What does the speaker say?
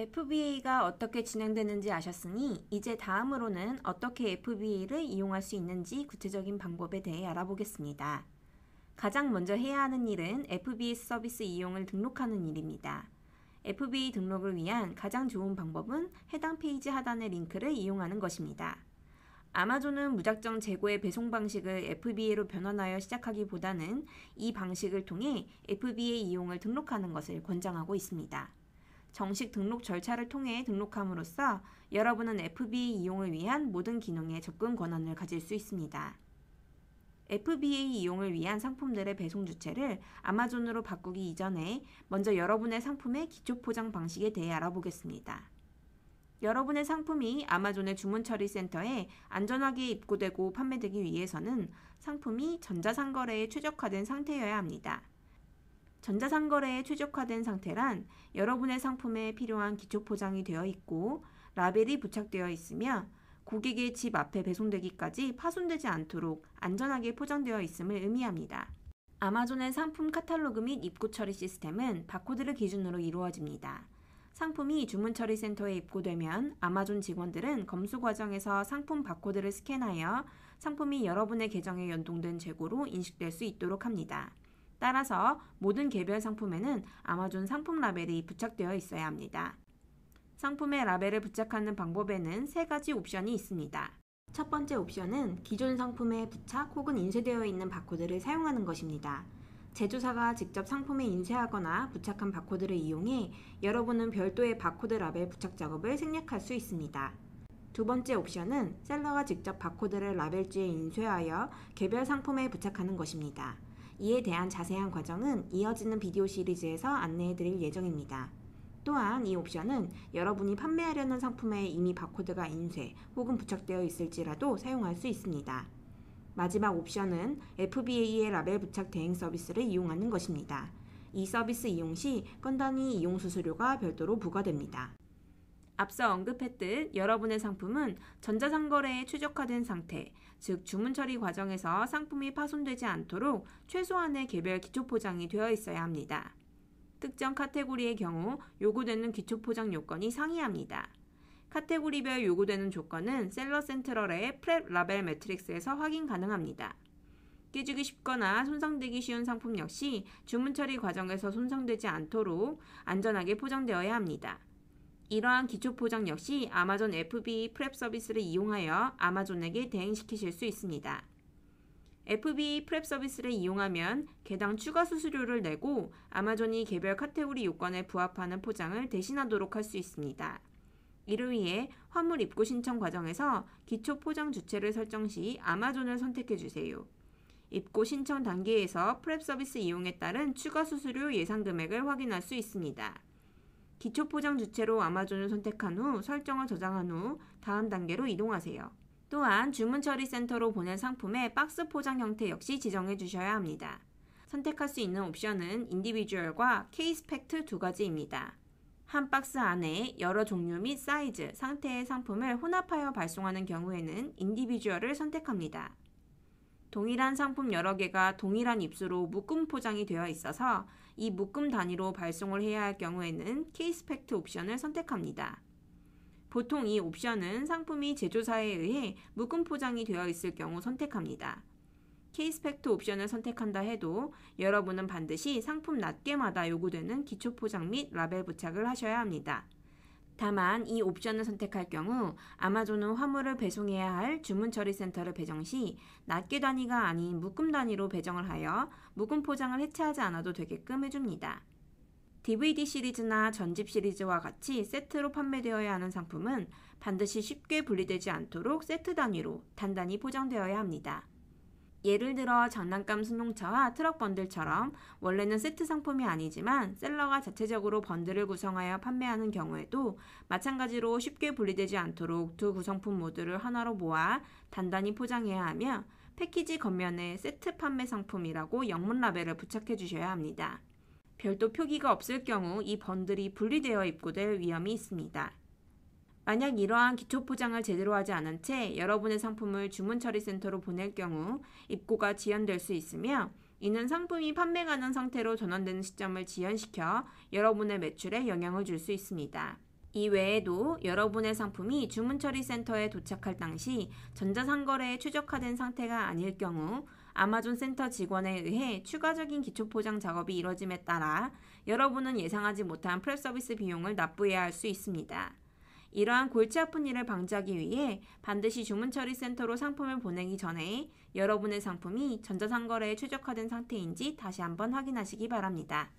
FBA가 어떻게 진행되는지 아셨으니 이제 다음으로는 어떻게 FBA를 이용할 수 있는지 구체적인 방법에 대해 알아보겠습니다. 가장 먼저 해야 하는 일은 FBA 서비스 이용을 등록하는 일입니다. FBA 등록을 위한 가장 좋은 방법은 해당 페이지 하단의 링크를 이용하는 것입니다. 아마존은 무작정 재고의 배송 방식을 FBA로 변환하여 시작하기보다는 이 방식을 통해 FBA 이용을 등록하는 것을 권장하고 있습니다. 정식 등록 절차를 통해 등록함으로써 여러분은 FBA 이용을 위한 모든 기능에 접근 권한을 가질 수 있습니다. FBA 이용을 위한 상품들의 배송 주체를 아마존으로 바꾸기 이전에 먼저 여러분의 상품의 기초 포장 방식에 대해 알아보겠습니다. 여러분의 상품이 아마존의 주문 처리 센터에 안전하게 입고되고 판매되기 위해서는 상품이 전자상거래에 최적화된 상태여야 합니다. 전자상거래에 최적화된 상태란 여러분의 상품에 필요한 기초 포장이 되어 있고 라벨이 부착되어 있으며 고객의 집 앞에 배송되기까지 파손되지 않도록 안전하게 포장되어 있음을 의미합니다. 아마존의 상품 카탈로그 및 입고 처리 시스템은 바코드를 기준으로 이루어집니다. 상품이 주문 처리 센터에 입고되면 아마존 직원들은 검수 과정에서 상품 바코드를 스캔하여 상품이 여러분의 계정에 연동된 재고로 인식될 수 있도록 합니다. 따라서 모든 개별 상품에는 아마존 상품 라벨이 부착되어 있어야 합니다. 상품의 라벨을 부착하는 방법에는 세 가지 옵션이 있습니다. 첫 번째 옵션은 기존 상품에 부착 혹은 인쇄되어 있는 바코드를 사용하는 것입니다. 제조사가 직접 상품에 인쇄하거나 부착한 바코드를 이용해 여러분은 별도의 바코드 라벨 부착 작업을 생략할 수 있습니다. 두 번째 옵션은 셀러가 직접 바코드를 라벨지에 인쇄하여 개별 상품에 부착하는 것입니다. 이에 대한 자세한 과정은 이어지는 비디오 시리즈에서 안내해드릴 예정입니다. 또한 이 옵션은 여러분이 판매하려는 상품에 이미 바코드가 인쇄 혹은 부착되어 있을지라도 사용할 수 있습니다. 마지막 옵션은 FBA의 라벨 부착 대행 서비스를 이용하는 것입니다. 이 서비스 이용 시 건단위 이용 수수료가 별도로 부과됩니다. 앞서 언급했듯 여러분의 상품은 전자상거래에 최적화된 상태, 즉 주문 처리 과정에서 상품이 파손되지 않도록 최소한의 개별 기초 포장이 되어 있어야 합니다. 특정 카테고리의 경우 요구되는 기초 포장 요건이 상이합니다. 카테고리별 요구되는 조건은 셀러 센트럴의 프랩 라벨 매트릭스에서 확인 가능합니다. 깨지기 쉽거나 손상되기 쉬운 상품 역시 주문 처리 과정에서 손상되지 않도록 안전하게 포장되어야 합니다. 이러한 기초 포장 역시 아마존 FBA 프랩 서비스를 이용하여 아마존에게 대행시키실 수 있습니다. FBA 프랩 서비스를 이용하면 개당 추가 수수료를 내고 아마존이 개별 카테고리 요건에 부합하는 포장을 대신하도록 할 수 있습니다. 이를 위해 화물 입고 신청 과정에서 기초 포장 주체를 설정 시 아마존을 선택해 주세요. 입고 신청 단계에서 프랩 서비스 이용에 따른 추가 수수료 예상 금액을 확인할 수 있습니다. 기초 포장 주체로 아마존을 선택한 후 설정을 저장한 후 다음 단계로 이동하세요. 또한 주문 처리 센터로 보낸 상품의 박스 포장 형태 역시 지정해 주셔야 합니다. 선택할 수 있는 옵션은 인디비주얼과 케이스팩트 두 가지입니다. 한 박스 안에 여러 종류 및 사이즈, 상태의 상품을 혼합하여 발송하는 경우에는 인디비주얼을 선택합니다. 동일한 상품 여러 개가 동일한 입수로 묶음 포장이 되어 있어서 이 묶음 단위로 발송을 해야 할 경우에는 케이스팩트 옵션을 선택합니다. 보통 이 옵션은 상품이 제조사에 의해 묶음 포장이 되어 있을 경우 선택합니다. 케이스팩트 옵션을 선택한다 해도 여러분은 반드시 상품 낱개마다 요구되는 기초 포장 및 라벨 부착을 하셔야 합니다. 다만 이 옵션을 선택할 경우 아마존은 화물을 배송해야 할 주문 처리 센터를 배정 시 낱개 단위가 아닌 묶음 단위로 배정을 하여 묶음 포장을 해체하지 않아도 되게끔 해줍니다. DVD 시리즈나 전집 시리즈와 같이 세트로 판매되어야 하는 상품은 반드시 쉽게 분리되지 않도록 세트 단위로 단단히 포장되어야 합니다. 예를 들어 장난감 승용차와 트럭 번들처럼 원래는 세트 상품이 아니지만 셀러가 자체적으로 번들을 구성하여 판매하는 경우에도 마찬가지로 쉽게 분리되지 않도록 두 구성품 모두를 하나로 모아 단단히 포장해야 하며 패키지 겉면에 세트 판매 상품이라고 영문 라벨을 부착해 주셔야 합니다. 별도 표기가 없을 경우 이 번들이 분리되어 입고될 위험이 있습니다. 만약 이러한 기초 포장을 제대로 하지 않은 채 여러분의 상품을 주문 처리 센터로 보낼 경우 입고가 지연될 수 있으며 이는 상품이 판매 가능 상태로 전환되는 시점을 지연시켜 여러분의 매출에 영향을 줄 수 있습니다. 이 외에도 여러분의 상품이 주문처리센터에 도착할 당시 전자상거래에 최적화된 상태가 아닐 경우 아마존 센터 직원에 의해 추가적인 기초포장 작업이 이뤄짐에 따라 여러분은 예상하지 못한 프랩 서비스 비용을 납부해야 할 수 있습니다. 이러한 골치 아픈 일을 방지하기 위해 반드시 주문처리센터로 상품을 보내기 전에 여러분의 상품이 전자상거래에 최적화된 상태인지 다시 한번 확인하시기 바랍니다.